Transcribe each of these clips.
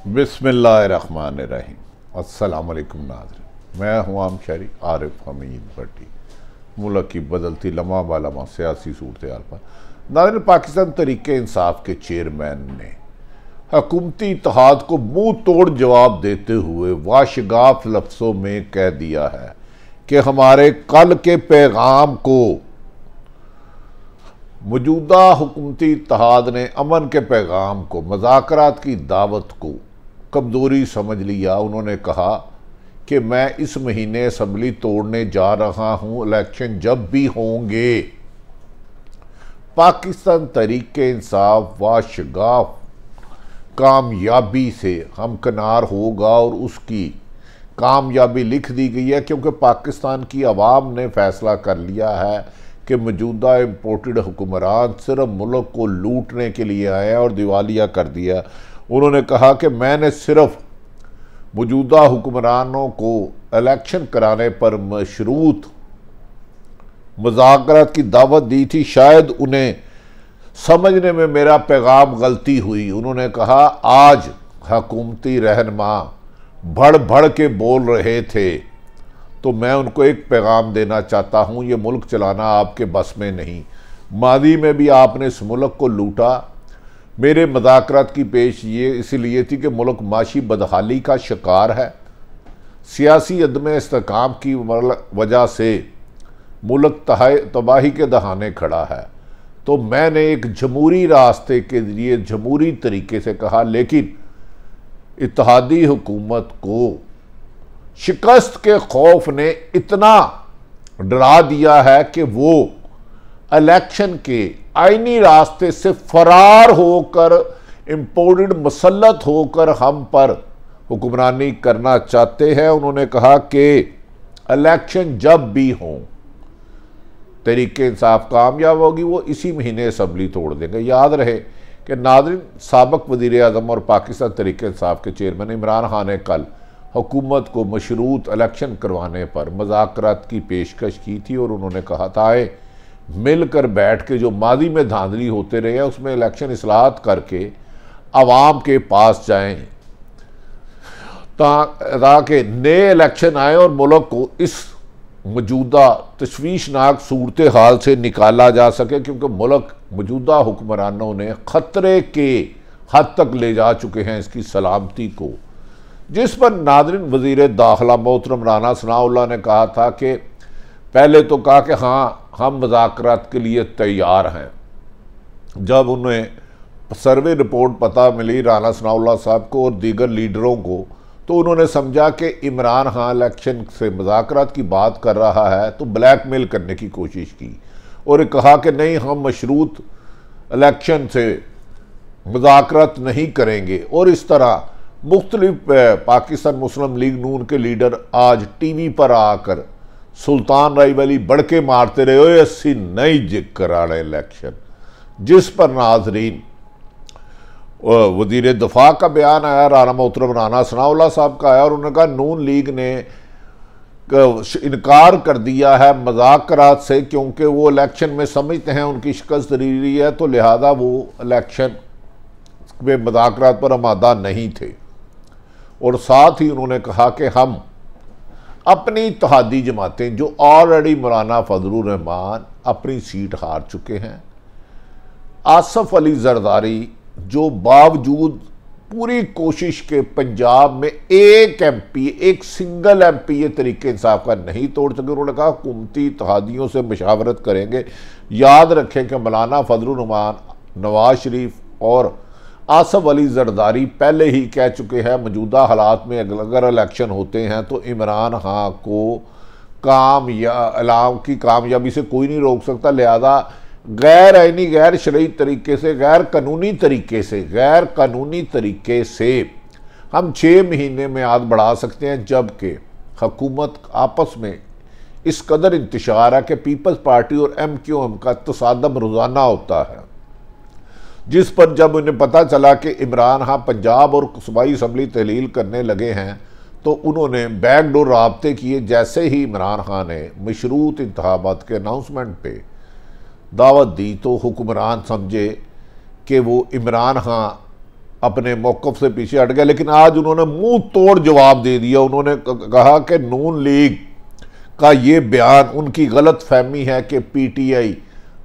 बिस्मिल्लाहिर्रहमानिर्रहीम। अस्सलाम वालेकुम नाज़रीन, मैं हूँ आम शहरी आरिफ हमीद भट्टी। मुल्क की बदलती लम्हा बालमा सियासी सूरत हाल पर नाज़रीन, पाकिस्तान तहरीके इंसाफ के चेयरमैन ने हुकूमती इत्तेहाद को मुंह तोड़ जवाब देते हुए वाशगाफ लफ्ज़ों में कह दिया है कि हमारे कल के पैगाम को मौजूदा हुकूमती इत्तेहाद ने अमन के पैगाम को, मुज़ाकरात की दावत को कमज़ोरी समझ लिया। उन्होंने कहा कि मैं इस महीने असम्बली तोड़ने जा रहा हूँ, इलेक्शन जब भी होंगे पाकिस्तान तहरीके इंसाफ वाशगाफ कामयाबी से हमकिनार होगा। और उसकी कामयाबी लिख दी गई है, क्योंकि पाकिस्तान की आवाम ने फैसला कर लिया है कि मौजूदा इम्पोर्टेड हुक्मरान सिर्फ मुल्क को लूटने के लिए आए हैं और दिवालिया कर दिया। उन्होंने कहा कि मैंने सिर्फ मौजूदा हुक्मरानों को इलेक्शन कराने पर मशरूत मुज़ाकरात की दावत दी थी, शायद उन्हें समझने में मेरा पैगाम गलती हुई। उन्होंने कहा आज हुकूमती रहनुमा भड़ भड़ के बोल रहे थे, तो मैं उनको एक पैगाम देना चाहता हूँ, ये मुल्क चलाना आपके बस में नहीं। मादी में भी आपने इस मुल्क को लूटा। मेरे मुज़ाकरात की पेश ये इसलिए थी कि मुल्क माशी बदहाली का शिकार है, सियासी अदम इस्तेकाम की वजह से मुल्क तबाही के दहाने खड़ा है। तो मैंने एक जमहूरी रास्ते के जरिए जमहूरी तरीके से कहा, लेकिन इत्तेहादी हुकूमत को शिकस्त के खौफ ने इतना डरा दिया है कि वो इलेक्शन के आईनी रास्ते से फरार होकर इम्पोर्टेड मुसल्लत होकर हम पर हुक्मरानी करना चाहते हैं। उन्होंने कहा कि इलेक्शन जब भी हों तहरीके इंसाफ कामयाब होगी, वो इसी महीने असम्बली तोड़ देंगे। याद रहे कि नाज़रीन, साबिक़ वज़ीर आज़म और पाकिस्तान तहरीके इंसाफ के चेयरमैन इमरान खान ने कल हुकूमत को मशरूत इलेक्शन करवाने पर मुज़ाकरात की पेशकश की थी और उन्होंने कहा था आए मिलकर बैठ के जो मादी में धांधली होते रहे हैं उसमें इलेक्शन इस्लाहत करके आवाम के पास जाएं ताकि नए इलेक्शन आए और मुल्क को इस मौजूदा तशवीशनाक सूरत हाल से निकाला जा सके, क्योंकि मुल्क मौजूदा हुक्मरानों ने ख़तरे के हद तक ले जा चुके हैं इसकी सलामती को। जिस पर नाज़रीन वज़ीर दाखिला मोहतरम राना सनाउल्लाह ने कहा था कि पहले तो कहा कि हाँ हम मुज़ाकरात के लिए तैयार हैं। जब उन्हें सर्वे रिपोर्ट पता मिली राना सनाउल्लाह साहब को और दीगर लीडरों को, तो उन्होंने समझा कि इमरान खान इलेक्शन से मुज़ाकरात की बात कर रहा है, तो ब्लैकमेल करने की कोशिश की और कहा कि नहीं हम मशरूत इलेक्शन से मुज़ाकरात नहीं करेंगे। और इस तरह मुख्तलिफ पाकिस्तान मुस्लिम लीग नून के लीडर आज टीवी पर आकर सुल्तान राय वाली बड़के मारते रहे, अस्सी नहीं जिक कराने इलेक्शन। जिस पर नाजरीन वज़ीर दफा का बयान आया, राना मोहतरम राना सनाउल्लाह साहब का आया और उन्होंने कहा नून लीग ने इनकार कर दिया है मुज़ाकरात से, क्योंकि वो इलेक्शन में समझते हैं उनकी शिकस्त जरूरी है, तो लिहाजा वो इलेक्शन में मुज़ाकरात पर आमादा नहीं थे। और साथ ही उन्होंने कहा कि हम अपनी इत्तेहादी जमातें जो ऑलरेडी मौलाना फजलुर रहमान अपनी सीट हार चुके हैं, आसफ अली जरदारी जो बावजूद पूरी कोशिश के पंजाब में एक सिंगल एमपी ये तरीके इंसाफ का नहीं तोड़ सके, उन्होंने कहा हुकूमती इत्तेहादियों से मशावरत करेंगे। याद रखें कि मौलाना फजलुर रहमान, नवाज शरीफ और आसफ अली जरदारी पहले ही कह चुके हैं मौजूदा हालात में अगर इलेक्शन होते हैं तो इमरान खान को की कामयाबी से कोई नहीं रोक सकता। लिहाजा गैर आइनी, गैर शरई तरीके से, गैर कानूनी तरीके से हम 6 महीने में आग बढ़ा सकते हैं, जबकि हुकूमत आपस में इस कदर इंतशार है कि पीपल्स पार्टी और MQM का तसादम रोज़ाना होता है। जिस पर जब उन्हें पता चला कि इमरान खान पंजाब और सूबाई असम्बली तहलील करने लगे हैं, तो उन्होंने बैकडोर राब्ते किए। जैसे ही इमरान खान ने मशरूत इंतखाबात के अनाउंसमेंट पे दावत दी, तो हुक्मरान समझे कि वो इमरान खान अपने मौक़िफ़ से पीछे हट गए, लेकिन आज उन्होंने मुंह तोड़ जवाब दे दिया। उन्होंने कहा कि नून लीग का ये बयान उनकी गलत फहमी है कि पीटीआई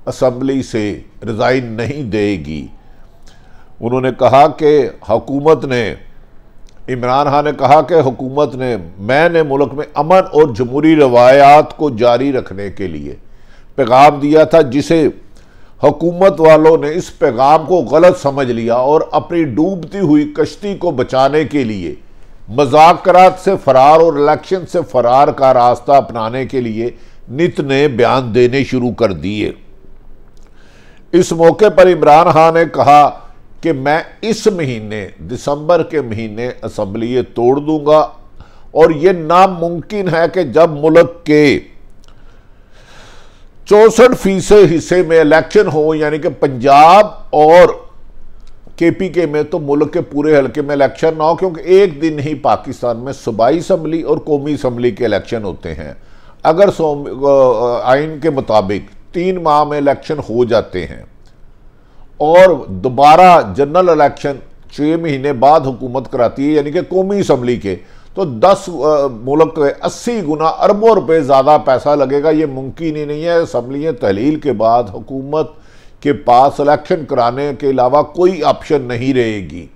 असम्बली से रिज़ाइन नहीं देगी। उन्होंने कहा कि हुकूमत ने, इमरान खान ने कहा कि हुकूमत ने, मैंने मुल्क में अमन और जमहूरी रवायात को जारी रखने के लिए पैगाम दिया था, जिसे हुकूमत वालों ने इस पैगाम को गलत समझ लिया और अपनी डूबती हुई कश्ती को बचाने के लिए मज़ाकरात से फरार और इलेक्शन से फरार का रास्ता अपनाने के लिए नित नए बयान देने शुरू कर दिए। इस मौके पर इमरान खान ने कहा कि मैं इस महीने, दिसंबर के महीने असम्बली तोड़ दूंगा और यह नामुमकिन है कि जब मुल्क के 64% हिस्से में इलेक्शन हो, यानी कि पंजाब और केपीके में तो मुल्क के पूरे हल्के में इलेक्शन ना हो, क्योंकि एक दिन ही पाकिस्तान में सूबाई असम्बली और कौमी असम्बली के इलेक्शन होते हैं। अगर आइन के मुताबिक 3 माह में इलेक्शन हो जाते हैं और दोबारा जनरल इलेक्शन 6 महीने बाद हुकूमत कराती है, यानी कि कौमी असम्बली के, तो 10 मुल्क के 80 गुना अरबों रुपए ज़्यादा पैसा लगेगा। ये मुमकिन ही नहीं है। असम्बलियाँ तहलील के बाद हुकूमत के पास इलेक्शन कराने के अलावा कोई ऑप्शन नहीं रहेगी,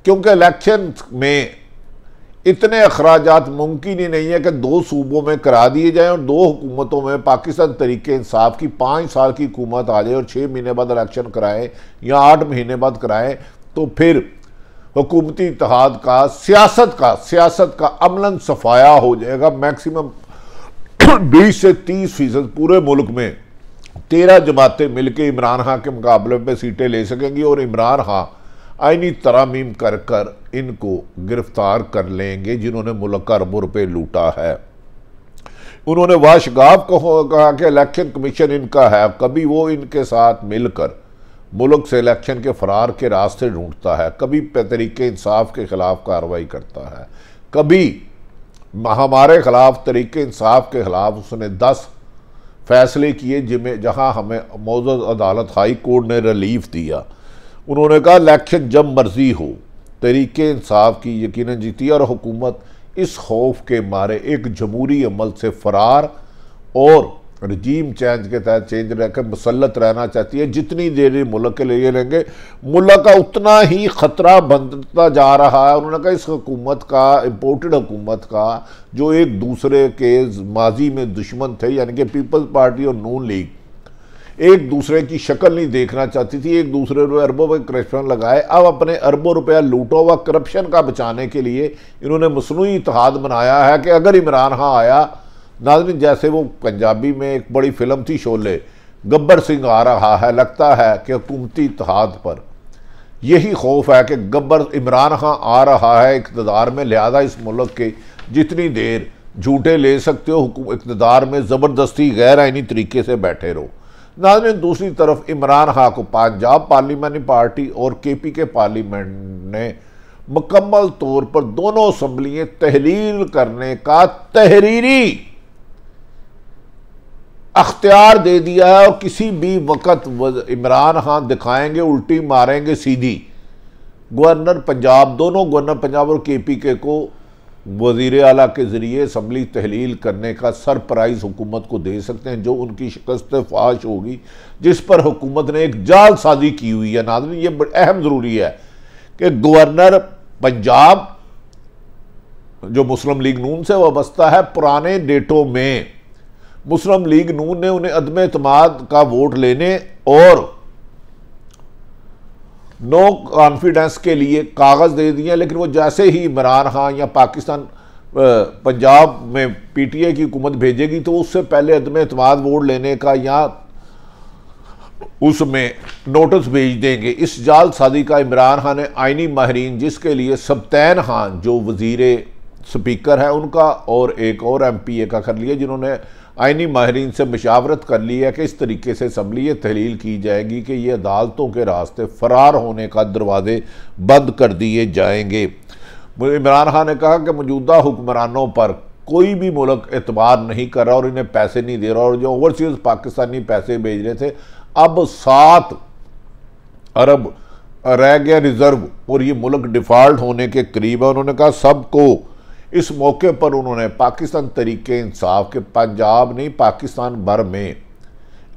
क्योंकि इलेक्शन में इतने अखराजात मुमकिन ही नहीं है कि 2 सूबों में करा दिए जाएं और 2 हुकूमतों में पाकिस्तान तरीके इंसाफ की 5 साल की हुकूमत आ जाए और 6 महीने बाद इलेक्शन कराएं या 8 महीने बाद कराएं, तो फिर हुकूमती इत्तेहाद का, सियासत का अमलन सफाया हो जाएगा। मैक्सिमम 20 से 30% पूरे मुल्क में 13 जमातें मिलकर इमरान खान के मुकाबले में सीटें ले सकेंगी और इमरान खान आईनी तरामीम कर कर इनको गिरफ्तार कर लेंगे जिन्होंने मुल्क का अरबों रुपये लूटा है। उन्होंने वाशगाफ को कहा कि इलेक्शन कमीशन इनका है, कभी वो इनके साथ मिलकर मुल्क से इलेक्शन के फरार के रास्ते ढूंढता है, कभी तरीके इंसाफ के खिलाफ कार्रवाई करता है, कभी हमारे खिलाफ तरीके इंसाफ के खिलाफ उसने 10 फैसले किए जिनमें जहां हमें मौजूद अदालत हाई कोर्ट ने रिलीफ दिया। उन्होंने कहा इलेक्शन जब मर्जी हो, तरीके इंसाफ की यकीनन जीती और हुकूमत इस खौफ के मारे एक जमहूरी अमल से फरार और रजीम चेंज के तहत चेंज रहकर मुसल्लत रहना चाहती है। जितनी देर मुल्क के लिए लेंगे, मुल्क का उतना ही खतरा बनता जा रहा है। उन्होंने कहा इस हुकूमत का, इम्पोर्टेड हुकूमत का, जो एक दूसरे के माजी में दुश्मन थे, यानी कि पीपल्स पार्टी और नून लीग एक दूसरे की शक्ल नहीं देखना चाहती थी, एक दूसरे को अरबों में करप्शन लगाए। अब अपने अरबों रुपया लूटा हुआ करप्शन का बचाने के लिए इन्होंने मसनूई इत्तेहाद बनाया है कि अगर इमरान खान आया, नाज़रीन जैसे वो पंजाबी में एक बड़ी फिल्म थी शोले, गब्बर सिंह आ रहा है, लगता है कि हुकूमती इत्तेहाद पर यही खौफ है कि गब्बर इमरान खान आ रहा है इक़्तिदार में, लिहाजा इस मुल्क के जितनी देर झूठे ले सकते हो इक़्तिदार में ज़बरदस्ती गैर आइनी तरीके से बैठे रहो। नाज़रीन दूसरी तरफ इमरान खान को पंजाब पार्लियामानी पार्टी और केपी के पार्लियामेंट ने मुकम्मल तौर पर दोनों असम्बलियाँ तहलील करने का तहरीरी अख्तियार दे दिया है और किसी भी वक्त इमरान खान दिखाएंगे, उल्टी मारेंगे सीधी। गवर्नर पंजाब, दोनों गवर्नर पंजाब और केपी के को वज़ीर आला के ज़रिए असम्बली तहलील करने का सरप्राइज़ हुकूमत को दे सकते हैं, जो उनकी शिकस्त फाश होगी, जिस पर हुकूमत ने एक जालसाजी की हुई है। नाज़रीन ये अहम ज़रूरी है कि गवर्नर पंजाब जो मुस्लिम लीग नून से वाबस्ता है, पुराने डेटों में मुस्लिम लीग नून ने उन्हें अदम एतमाद का वोट लेने और नो कॉन्फिडेंस के लिए कागज़ दे दिए, लेकिन वो जैसे ही इमरान खान या पाकिस्तान पंजाब में पीटीआई की हुकूमत भेजेगी तो उससे पहले अदम एतमाद वोट लेने का या उसमें नोटिस भेज देंगे। इस जालसाजी का इमरान खान ने आइनी माहिरीन, जिसके लिए सब्तैन खान जो वज़ीर स्पीकर है उनका और एक और MPA का कर लिया, जिन्होंने आइनी माहिरीन से मशावरत कर ली है कि इस तरीके से असम्बली तहलील की जाएगी कि ये अदालतों के रास्ते फरार होने का दरवाजे बंद कर दिए जाएंगे। इमरान खान ने कहा कि मौजूदा हुक्मरानों पर कोई भी मुल्क एतबार नहीं कर रहा और इन्हें पैसे नहीं दे रहा, और जो ओवरसीज पाकिस्तानी पैसे भेज रहे थे अब 7 अरब रह गया रिजर्व और ये मुल्क डिफॉल्ट होने के करीब है। उन्होंने कहा सबको इस मौके पर उन्होंने पाकिस्तान तरीके इंसाफ के पंजाब नहीं पाकिस्तान भर में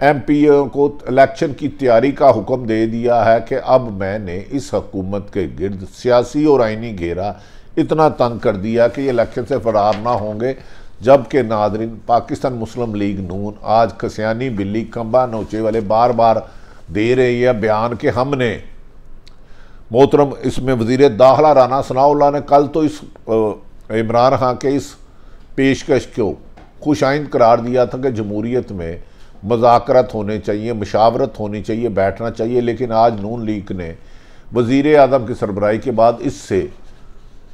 एमपीओ को इलेक्शन की तैयारी का हुक्म दे दिया है कि अब मैंने इस हुकूमत के गिर्द सियासी और आइनी घेरा इतना तंग कर दिया कि ये इलेक्शन से फरार ना होंगे। जबकि नादरीन पाकिस्तान मुस्लिम लीग नून आज कसियानी बिल्ली खंबा नोचे वाले बार बार दे रही है बयान कि हमने मोहतरम इसमें वज़ीर दाखिला राना सनाउल्लाह ने कल तो इस इमरान खान के इस पेशकश को खुशाइंद करार दिया था कि जमहूरियत में मज़ाकरत होने चाहिए, मशावरत होनी चाहिए, बैठना चाहिए। लेकिन आज नून लीग ने वज़ीर आज़म की सरबराही के बाद इससे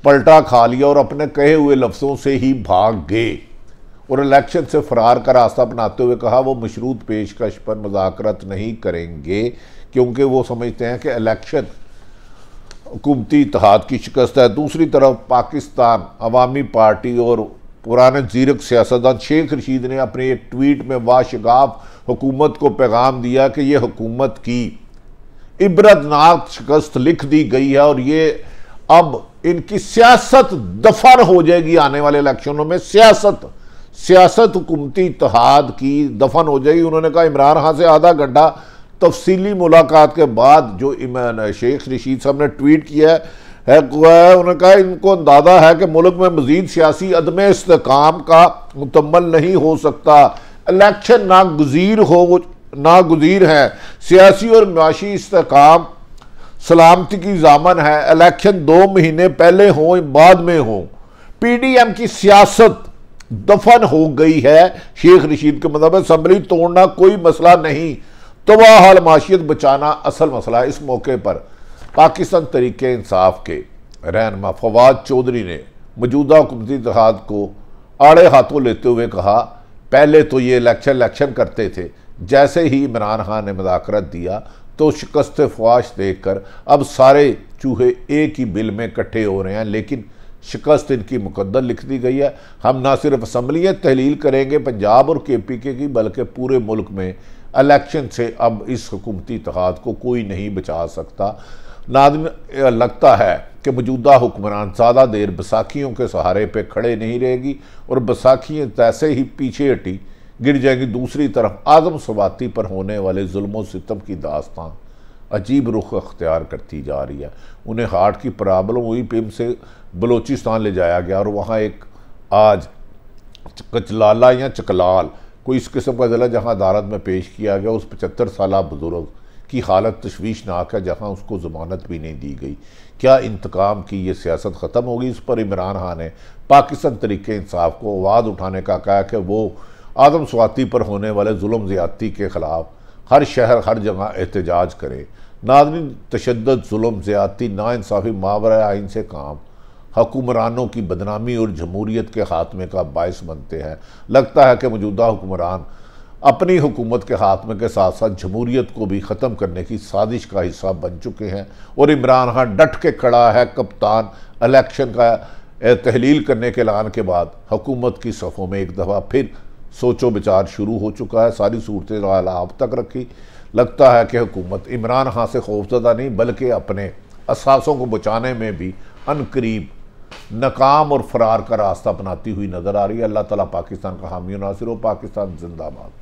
पलटा खा लिया और अपने कहे हुए लफ्ज़ों से ही भाग गए और इलेक्शन से फरार का रास्ता अपनाते हुए कहा वो मशरूत पेशकश पर मज़ाकरत नहीं करेंगे क्योंकि वो समझते हैं कि इलेक्शन हुकूमती इत्तेहाद की शिकस्त है। दूसरी तरफ पाकिस्तान अवामी पार्टी और पुराने जीरक सियासतदान शेख रशीद ने अपने एक ट्वीट में वाशगाफ हुकूमत को पैगाम दिया कि ये हुकूमत की इबरतनाक शिकस्त लिख दी गई है और ये अब इनकी सियासत दफन हो जाएगी। आने वाले इलेक्शनों में सियासत हुकूमती इत्तेहाद की दफन हो जाएगी। उन्होंने कहा इमरान खान से आधा घंटा तफसीली मुलाकात के बाद जो शेख रशीद साहब ने ट्वीट किया है उन्होंने कहा इनको अंदाजा है कि मुल्क में मजीद सियासी अदम इस्तेकाम का मुकम्मल नहीं हो सकता। इलेक्शन नागुज़ीर है। सियासी और माशी इस्तेकाम सलामती की जामन है। इलेक्शन 2 महीने पहले हो बाद में हो। पीडीएम की सियासत दफन हो गई है। शेख रशीद के मतलब असम्बली तोड़ना कोई मसला नहीं, तबाह माशियत बचाना असल मसला है। इस मौके पर पाकिस्तान तरीके इंसाफ के रहनुमा फवाद चौधरी ने मौजूदा हुकूमती इत्तेहाद को आड़े हाथों लेते हुए कहा पहले तो ये इलेक्शन करते थे, जैसे ही इमरान खान ने मुज़ाकरत दिया तो शिकस्त ख्वाश देखकर अब सारे चूहे एक ही बिल में इकट्ठे हो रहे हैं। लेकिन शिकस्त इनकी मुकद्दर लिख दी गई है। हम ना सिर्फ असम्बलियाँ तहलील करेंगे पंजाब और KPK की बल्कि पूरे मुल्क में इलेक्शन से अब इस हुकूमती इत्तेहाद को कोई नहीं बचा सकता। नाज़रीन लगता है कि मौजूदा हुक्मरान ज़्यादा देर बैसाखियों के सहारे पे खड़े नहीं रहेगी और बैसाखियाँ तैसे ही पीछे हटी गिर जाएंगी। दूसरी तरफ आज़म स्वाति पर होने वाले जुल्म सितम की दास्तान अजीब रुख अख्तियार करती जा रही है। उन्हें हार्ट की प्रॉब्लम हुई, पिम से बलोचिस्तान ले जाया गया और वहाँ एक आज कचलाला या चकलाल कोई इस किस्म का ज़िला जहाँ अदालत में पेश किया गया। उस 75 साला बुजुर्ग की हालत तशवीशनाक है जहाँ उसको ज़मानत भी नहीं दी गई। क्या इंतकाम की ये सियासत ख़त्म होगी? इस पर इमरान खान ने पाकिस्तान तरीके इंसाफ को आवाज़ उठाने का कहा कि वो आज़म स्वाति पर होने वाले जुल्म ज़्यादती के ख़िलाफ़ हर शहर हर जगह एहतजाज करे। नाज़रीन तशद्दुद जुल्म ज़्यादती नाइंसाफ़ी मावरा आइन से काम हुक्मरानों की बदनामी और जमहूरियत के खात्मे का बायस बनते हैं। लगता है कि मौजूदा हुक्मरान अपनी हुकूमत के खात्मे के साथ साथ जमहूरियत को भी ख़त्म करने की साजिश का हिस्सा बन चुके हैं और इमरान खान डट के खड़ा है। कप्तान इलेक्शन का तहलील करने के ऐलान के बाद हुकूमत की सफ़ों में एक दफ़ा फिर सोचो विचार शुरू हो चुका है। सारी सूरत हाल आप तक रखी। लगता है कि हुकूमत इमरान खान से खौफज़दा नहीं बल्कि अपने असासों को बचाने में भी अनकरीब नाकाम और फरार का रास्ता अपनाती हुई नज़र आ रही है। अल्लाह ताला पाकिस्तान का हामी नासिर हो। पाकिस्तान जिंदाबाद।